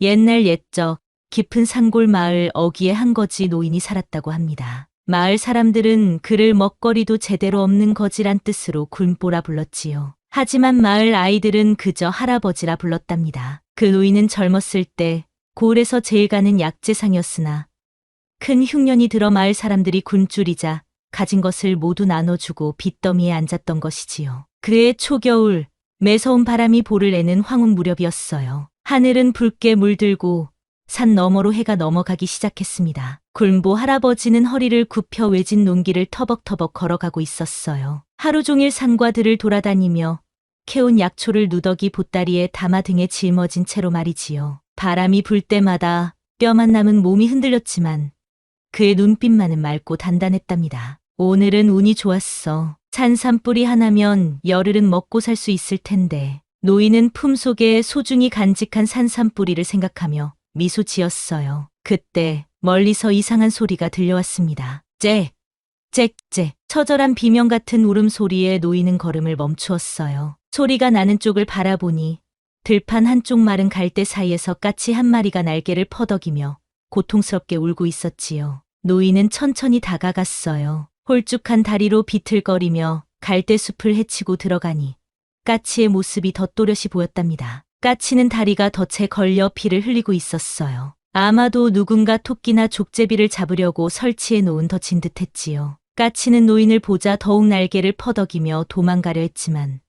옛날 옛적 깊은 산골 마을 어귀에 한 거지 노인이 살았다고 합니다. 마을 사람들은 그를 먹거리도 제대로 없는 거지란 뜻으로 굴보라 불렀지요. 하지만 마을 아이들은 그저 할아버지라 불렀답니다. 그 노인은 젊었을 때 고을에서 제일 가는 약재상이었으나 큰 흉년이 들어 마을 사람들이 굶주리자 가진 것을 모두 나눠주고 빚더미에 앉았던 것이지요. 그해 초겨울 매서운 바람이 볼을 내는 황혼 무렵이었어요. 하늘은 붉게 물들고 산 너머로 해가 넘어가기 시작했습니다. 굴보 할아버지는 허리를 굽혀 외진 논길을 터벅터벅 걸어가고 있었어요. 하루 종일 산과 들을 돌아다니며 캐온 약초를 누더기 보따리에 담아 등에 짊어진 채로 말이지요. 바람이 불 때마다 뼈만 남은 몸이 흔들렸지만 그의 눈빛만은 맑고 단단했답니다. 오늘은 운이 좋았어. 산삼뿌리 하나면 열흘은 먹고 살 수 있을 텐데. 노인은 품속에 소중히 간직한 산삼뿌리를 생각하며 미소 지었어요. 그때 멀리서 이상한 소리가 들려왔습니다. 짹, 짹짹. 처절한 비명 같은 울음소리에 노인은 걸음을 멈추었어요. 소리가 나는 쪽을 바라보니 들판 한쪽 마른 갈대 사이에서 까치 한 마리가 날개를 퍼덕이며 고통스럽게 울고 있었지요. 노인은 천천히 다가갔어요. 홀쭉한 다리로 비틀거리며 갈대숲을 헤치고 들어가니 까치의 모습이 더 또렷이 보였답니다. 까치는 다리가 덫에 걸려 피를 흘리고 있었어요. 아마도 누군가 토끼나 족제비를 잡으려고 설치해 놓은 덫인 듯했지요. 까치는 노인을 보자 더욱 날개를 퍼덕이며 도망가려 했지만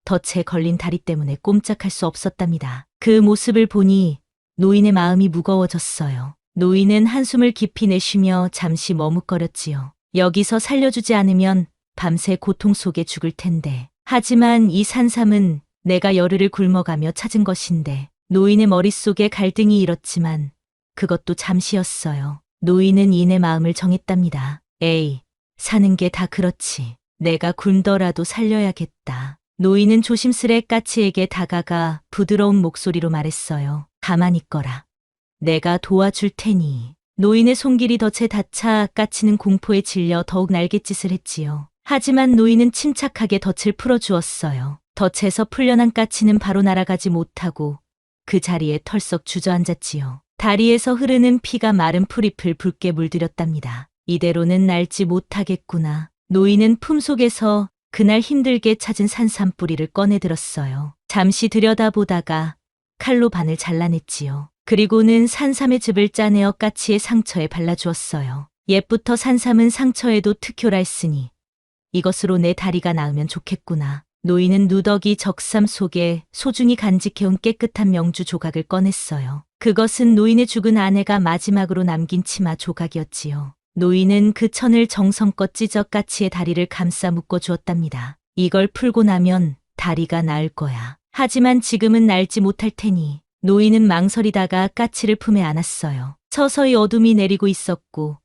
덫에 걸린 다리 때문에 꼼짝할 수 없었답니다. 그 모습을 보니 노인의 마음이 무거워졌어요. 노인은 한숨을 깊이 내쉬며 잠시 머뭇거렸지요. 여기서 살려주지 않으면 밤새 고통 속에 죽을 텐데. 하지만 이 산삼은 내가 열흘을 굶어가며 찾은 것인데. 노인의 머릿속에 갈등이 일었지만 그것도 잠시였어요. 노인은 이내 마음을 정했답니다. 에이, 사는 게 다 그렇지. 내가 굶더라도 살려야겠다. 노인은 조심스레 까치에게 다가가 부드러운 목소리로 말했어요. 가만히 있거라. 내가 도와줄 테니. 노인의 손길이 덫에 닿자 까치는 공포에 질려 더욱 날갯짓을 했지요. 하지만 노인은 침착하게 덫을 풀어주었어요. 덫에서 풀려난 까치는 바로 날아가지 못하고 그 자리에 털썩 주저앉았지요. 다리에서 흐르는 피가 마른 풀잎을 붉게 물들였답니다. 이대로는 날지 못하겠구나. 노인은 품속에서 그날 힘들게 찾은 산삼뿌리를 꺼내들었어요. 잠시 들여다보다가 칼로 반을 잘라냈지요. 그리고는 산삼의 즙을 짜내어 까치의 상처에 발라주었어요. 옛부터 산삼은 상처에도 특효라 했으니 이것으로 내 다리가 나으면 좋겠구나. 노인은 누더기 적삼 속에 소중히 간직해온 깨끗한 명주 조각을 꺼냈어요. 그것은 노인의 죽은 아내가 마지막으로 남긴 치마 조각이었지요. 노인은 그 천을 정성껏 찢어 까치의 다리를 감싸 묶어주었답니다. 이걸 풀고 나면 다리가 나을 거야. 하지만 지금은 날지 못할 테니. 노인은 망설이다가 까치를 품에 안았어요. 서서히 어둠이 내리고 있었고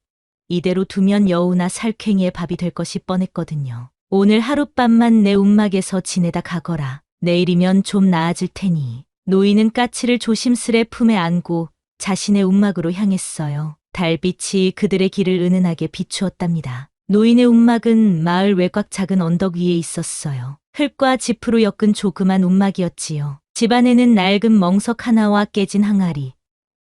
이대로 두면 여우나 살쾡이의 밥이 될 것이 뻔했거든요. 오늘 하룻밤만 내 움막에서 지내다 가거라. 내일이면 좀 나아질 테니. 노인은 까치를 조심스레 품에 안고 자신의 움막으로 향했어요. 달빛이 그들의 길을 은은하게 비추었답니다. 노인의 움막은 마을 외곽 작은 언덕 위에 있었어요. 흙과 짚으로 엮은 조그만 움막이었지요. 집안에는 낡은 멍석 하나와 깨진 항아리,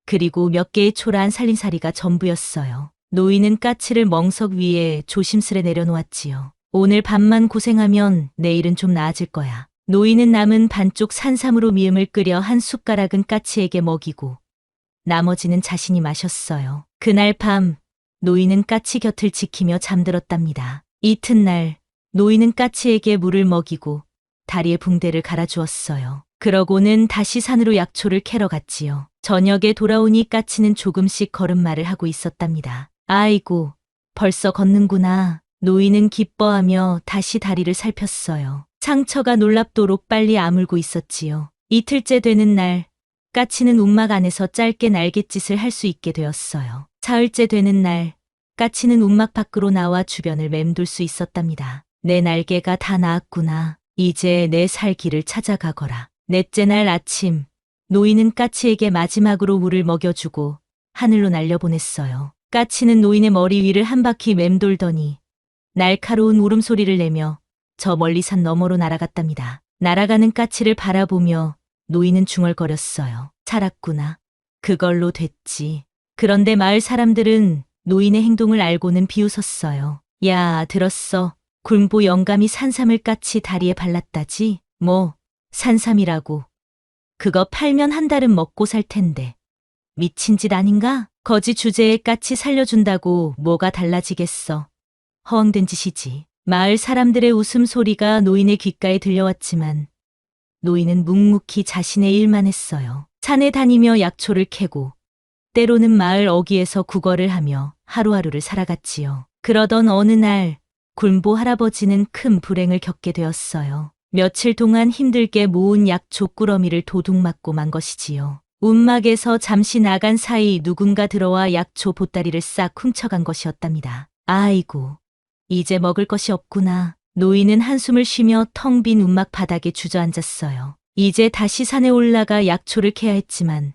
그리고 몇 개의 초라한 살림살이가 전부였어요. 노인은 까치를 멍석 위에 조심스레 내려놓았지요. 오늘 밤만 고생하면 내일은 좀 나아질 거야. 노인은 남은 반쪽 산삼으로 미음을 끓여 한 숟가락은 까치에게 먹이고 나머지는 자신이 마셨어요. 그날 밤 노인은 까치 곁을 지키며 잠들었답니다. 이튿날 노인은 까치에게 물을 먹이고 다리에 붕대를 갈아주었어요. 그러고는 다시 산으로 약초를 캐러 갔지요. 저녁에 돌아오니 까치는 조금씩 걸음마를 하고 있었답니다. 아이고, 벌써 걷는구나. 노인은 기뻐하며 다시 다리를 살폈어요. 상처가 놀랍도록 빨리 아물고 있었지요. 이틀째 되는 날, 까치는 움막 안에서 짧게 날갯짓을 할 수 있게 되었어요. 사흘째 되는 날, 까치는 움막 밖으로 나와 주변을 맴돌 수 있었답니다. 내 날개가 다 나았구나. 이제 내 살 길을 찾아가거라. 넷째 날 아침, 노인은 까치에게 마지막으로 물을 먹여주고 하늘로 날려보냈어요. 까치는 노인의 머리 위를 한 바퀴 맴돌더니 날카로운 울음소리를 내며 저 멀리 산 너머로 날아갔답니다. 날아가는 까치를 바라보며 노인은 중얼거렸어요. 살았구나. 그걸로 됐지. 그런데 마을 사람들은 노인의 행동을 알고는 비웃었어요. 야, 들었어. 굴보 영감이 산삼을 까치 다리에 발랐다지? 뭐, 산삼이라고. 그거 팔면 한 달은 먹고 살 텐데. 미친 짓 아닌가? 거지 주제에 까치 살려준다고 뭐가 달라지겠어. 허황된 짓이지. 마을 사람들의 웃음소리가 노인의 귓가에 들려왔지만 노인은 묵묵히 자신의 일만 했어요. 산에 다니며 약초를 캐고 때로는 마을 어귀에서 구걸을 하며 하루하루를 살아갔지요. 그러던 어느 날 굴보 할아버지는 큰 불행을 겪게 되었어요. 며칠 동안 힘들게 모은 약초 꾸러미를 도둑 맞고 만 것이지요. 움막에서 잠시 나간 사이 누군가 들어와 약초 보따리를 싹 훔쳐간 것이었답니다. 아이고, 이제 먹을 것이 없구나. 노인은 한숨을 쉬며 텅 빈 움막 바닥에 주저앉았어요. 이제 다시 산에 올라가 약초를 캐야 했지만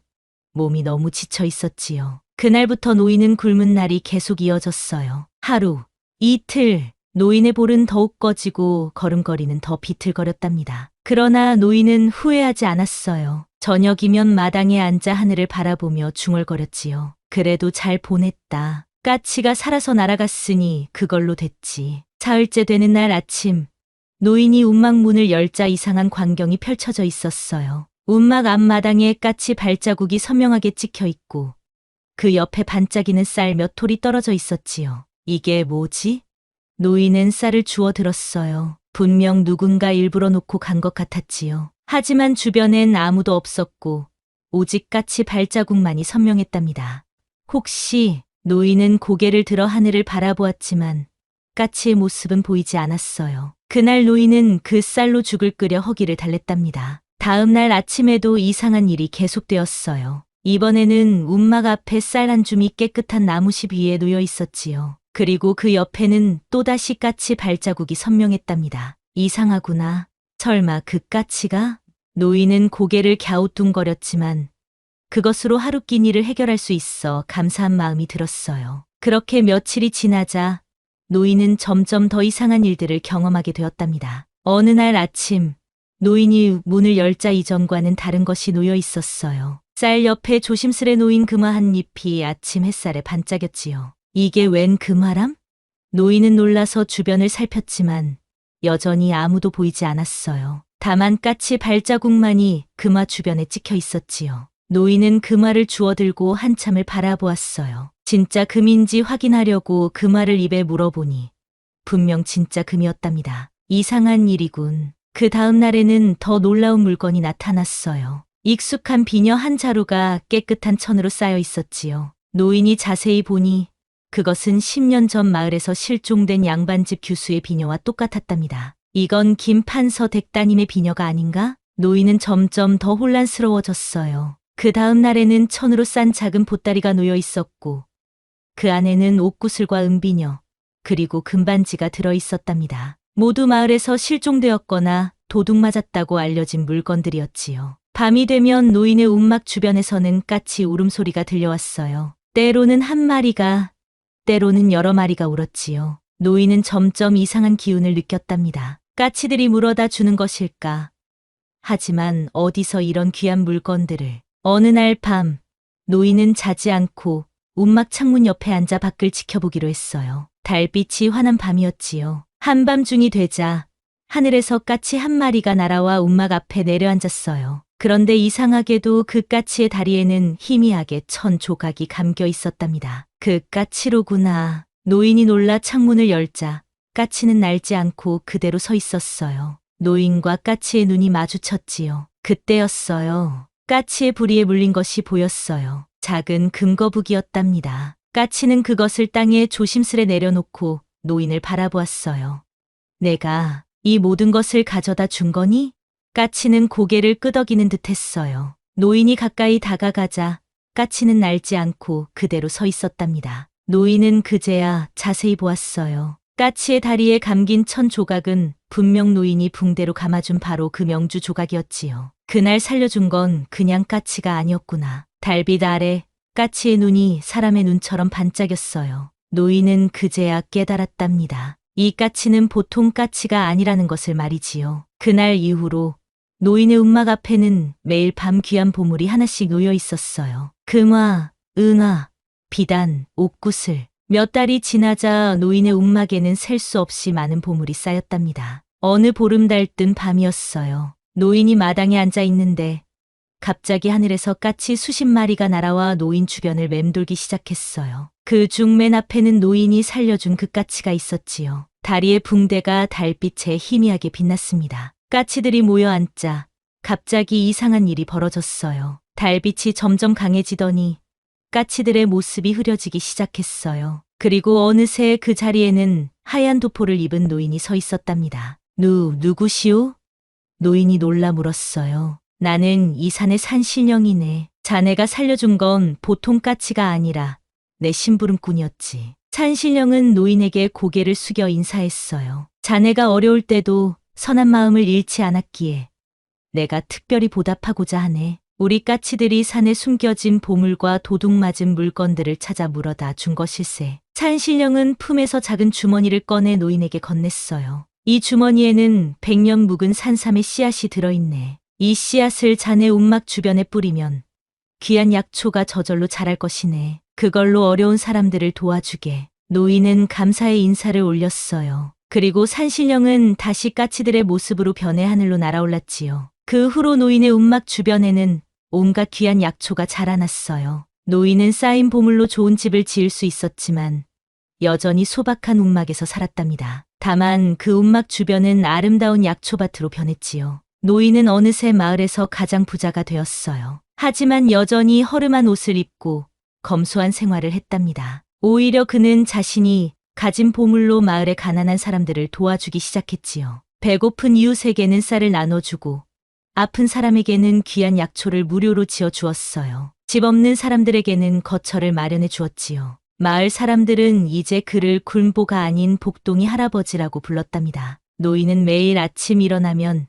몸이 너무 지쳐 있었지요. 그날부터 노인은 굶은 날이 계속 이어졌어요. 하루, 이틀, 노인의 볼은 더욱 꺼지고 걸음걸이는 더 비틀거렸답니다. 그러나 노인은 후회하지 않았어요. 저녁이면 마당에 앉아 하늘을 바라보며 중얼거렸지요. 그래도 잘 보냈다. 까치가 살아서 날아갔으니 그걸로 됐지. 사흘째 되는 날 아침, 노인이 움막 문을 열자 이상한 광경이 펼쳐져 있었어요. 움막 앞마당에 까치 발자국이 선명하게 찍혀 있고 그 옆에 반짝이는 쌀 몇 톨이 떨어져 있었지요. 이게 뭐지? 노인은 쌀을 주워 들었어요. 분명 누군가 일부러 놓고 간 것 같았지요. 하지만 주변엔 아무도 없었고 오직 까치 발자국만이 선명했답니다. 혹시 노인은 고개를 들어 하늘을 바라보았지만 까치의 모습은 보이지 않았어요. 그날 노인은 그 쌀로 죽을 끓여 허기를 달랬답니다. 다음 날 아침에도 이상한 일이 계속되었어요. 이번에는 움막 앞에 쌀 한 줌이 깨끗한 나무십 위에 놓여 있었지요. 그리고 그 옆에는 또다시 까치 발자국이 선명했답니다. 이상하구나. 설마 그 까치가? 노인은 고개를 갸우뚱거렸지만 그것으로 하루 끼니를 해결할 수 있어 감사한 마음이 들었어요. 그렇게 며칠이 지나자 노인은 점점 더 이상한 일들을 경험하게 되었답니다. 어느 날 아침, 노인이 문을 열자 이전과는 다른 것이 놓여 있었어요. 쌀 옆에 조심스레 놓인 금화 한 잎이 아침 햇살에 반짝였지요. 이게 웬 금화람? 노인은 놀라서 주변을 살폈지만 여전히 아무도 보이지 않았어요. 다만 까치 발자국만이 금화 주변에 찍혀 있었지요. 노인은 금화를 주워들고 한참을 바라보았어요. 진짜 금인지 확인하려고 금화를 입에 물어보니 분명 진짜 금이었답니다. 이상한 일이군. 그 다음 날에는 더 놀라운 물건이 나타났어요. 익숙한 비녀 한 자루가 깨끗한 천으로 쌓여 있었지요. 노인이 자세히 보니 그것은 10년 전 마을에서 실종된 양반집 규수의 비녀와 똑같았답니다. 이건 김판서 댁따님의 비녀가 아닌가? 노인은 점점 더 혼란스러워졌어요. 그 다음 날에는 천으로 싼 작은 보따리가 놓여 있었고 그 안에는 옷구슬과 은비녀 그리고 금반지가 들어 있었답니다. 모두 마을에서 실종되었거나 도둑 맞았다고 알려진 물건들이었지요. 밤이 되면 노인의 움막 주변에서는 까치 울음소리가 들려왔어요. 때로는 한 마리가, 때로는 여러 마리가 울었지요. 노인은 점점 이상한 기운을 느꼈답니다. 까치들이 물어다 주는 것일까? 하지만 어디서 이런 귀한 물건들을. 어느 날 밤, 노인은 자지 않고 움막 창문 옆에 앉아 밖을 지켜보기로 했어요. 달빛이 환한 밤이었지요. 한밤중이 되자 하늘에서 까치 한 마리가 날아와 움막 앞에 내려앉았어요. 그런데 이상하게도 그 까치의 다리에는 희미하게 천 조각이 감겨 있었답니다. 그 까치로구나. 노인이 놀라 창문을 열자 까치는 날지 않고 그대로 서 있었어요. 노인과 까치의 눈이 마주쳤지요. 그때였어요. 까치의 부리에 물린 것이 보였어요. 작은 금거북이었답니다. 까치는 그것을 땅에 조심스레 내려놓고 노인을 바라보았어요. 내가 이 모든 것을 가져다 준 거니? 까치는 고개를 끄덕이는 듯 했어요. 노인이 가까이 다가가자 까치는 날지 않고 그대로 서 있었답니다. 노인은 그제야 자세히 보았어요. 까치의 다리에 감긴 천 조각은 분명 노인이 붕대로 감아준 바로 그 명주 조각이었지요. 그날 살려준 건 그냥 까치가 아니었구나. 달빛 아래 까치의 눈이 사람의 눈처럼 반짝였어요. 노인은 그제야 깨달았답니다. 이 까치는 보통 까치가 아니라는 것을 말이지요. 그날 이후로 노인의 움막 앞에는 매일 밤 귀한 보물이 하나씩 놓여 있었어요. 금화, 은화, 비단, 옥구슬. 몇 달이 지나자 노인의 움막에는 셀 수 없이 많은 보물이 쌓였답니다. 어느 보름달 뜬 밤이었어요. 노인이 마당에 앉아 있는데 갑자기 하늘에서 까치 수십 마리가 날아와 노인 주변을 맴돌기 시작했어요. 그 중 맨 앞에는 노인이 살려준 그 까치가 있었지요. 다리의 붕대가 달빛에 희미하게 빛났습니다. 까치들이 모여 앉자 갑자기 이상한 일이 벌어졌어요. 달빛이 점점 강해지더니 까치들의 모습이 흐려지기 시작했어요. 그리고 어느새 그 자리에는 하얀 도포를 입은 노인이 서 있었답니다. 누구시오? 노인이 놀라 물었어요. 나는 이 산의 산신령이네. 자네가 살려준 건 보통 까치가 아니라 내 심부름꾼이었지. 산신령은 노인에게 고개를 숙여 인사했어요. 자네가 어려울 때도 선한 마음을 잃지 않았기에 내가 특별히 보답하고자 하네. 우리 까치들이 산에 숨겨진 보물과 도둑맞은 물건들을 찾아 물어다 준 것일세. 산신령은 품에서 작은 주머니를 꺼내 노인에게 건넸어요. 이 주머니에는 100년 묵은 산삼의 씨앗이 들어있네. 이 씨앗을 자네 움막 주변에 뿌리면 귀한 약초가 저절로 자랄 것이네. 그걸로 어려운 사람들을 도와주게. 노인은 감사의 인사를 올렸어요. 그리고 산신령은 다시 까치들의 모습으로 변해 하늘로 날아올랐지요. 그 후로 노인의 움막 주변에는 온갖 귀한 약초가 자라났어요. 노인은 쌓인 보물로 좋은 집을 지을 수 있었지만 여전히 소박한 움막에서 살았답니다. 다만 그 움막 주변은 아름다운 약초밭으로 변했지요. 노인은 어느새 마을에서 가장 부자가 되었어요. 하지만 여전히 허름한 옷을 입고 검소한 생활을 했답니다. 오히려 그는 자신이 가진 보물로 마을의 가난한 사람들을 도와주기 시작했지요. 배고픈 이웃에게는 쌀을 나눠주고 아픈 사람에게는 귀한 약초를 무료로 지어 주었어요. 집 없는 사람들에게는 거처를 마련해 주었지요. 마을 사람들은 이제 그를 굴보가 아닌 복동이 할아버지라고 불렀답니다. 노인은 매일 아침 일어나면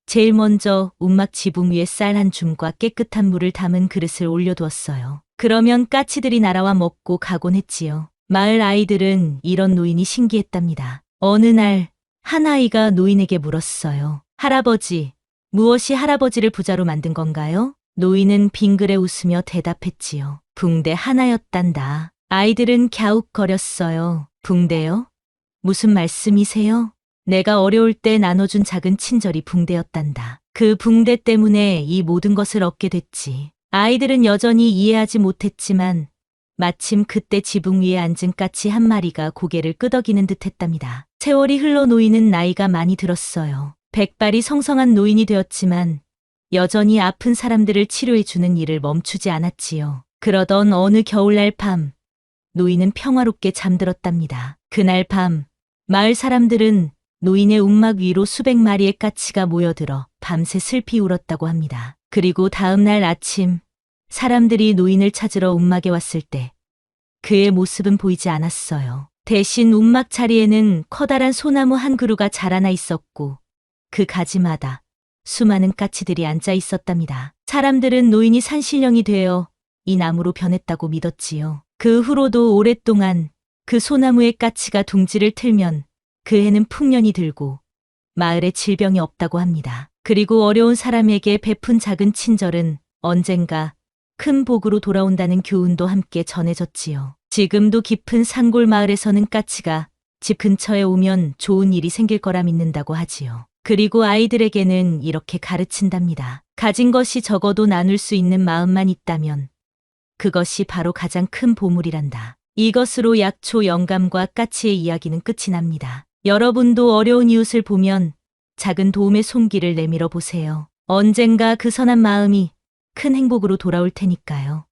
제일 먼저 움막 지붕 위에 쌀 한 줌과 깨끗한 물을 담은 그릇을 올려두었어요. 그러면 까치들이 날아와 먹고 가곤 했지요. 마을 아이들은 이런 노인이 신기했답니다. 어느 날 한 아이가 노인에게 물었어요. 할아버지, 무엇이 할아버지를 부자로 만든 건가요? 노인은 빙그레 웃으며 대답했지요. 붕대 하나였단다. 아이들은 갸웃거렸어요. 붕대요? 무슨 말씀이세요? 내가 어려울 때 나눠준 작은 친절이 붕대였단다. 그 붕대 때문에 이 모든 것을 얻게 됐지. 아이들은 여전히 이해하지 못했지만 마침 그때 지붕 위에 앉은 까치 한 마리가 고개를 끄덕이는 듯 했답니다. 세월이 흘러 노인은 나이가 많이 들었어요. 백발이 성성한 노인이 되었지만 여전히 아픈 사람들을 치료해주는 일을 멈추지 않았지요. 그러던 어느 겨울날 밤, 노인은 평화롭게 잠들었답니다. 그날 밤, 마을 사람들은 노인의 움막 위로 수백 마리의 까치가 모여들어 밤새 슬피 울었다고 합니다. 그리고 다음 날 아침, 사람들이 노인을 찾으러 움막에 왔을 때 그의 모습은 보이지 않았어요. 대신 움막 자리에는 커다란 소나무 한 그루가 자라나 있었고 그 가지마다 수많은 까치들이 앉아 있었답니다. 사람들은 노인이 산신령이 되어 이 나무로 변했다고 믿었지요. 그 후로도 오랫동안 그 소나무의 까치가 둥지를 틀면 그 해는 풍년이 들고 마을에 질병이 없다고 합니다. 그리고 어려운 사람에게 베푼 작은 친절은 언젠가 큰 복으로 돌아온다는 교훈도 함께 전해졌지요. 지금도 깊은 산골 마을에서는 까치가 집 근처에 오면 좋은 일이 생길 거라 믿는다고 하지요. 그리고 아이들에게는 이렇게 가르친답니다. 가진 것이 적어도 나눌 수 있는 마음만 있다면 그것이 바로 가장 큰 보물이란다. 이것으로 약초, 영감과 까치의 이야기는 끝이 납니다. 여러분도 어려운 이웃을 보면 작은 도움의 손길을 내밀어 보세요. 언젠가 그 선한 마음이 큰 행복으로 돌아올 테니까요.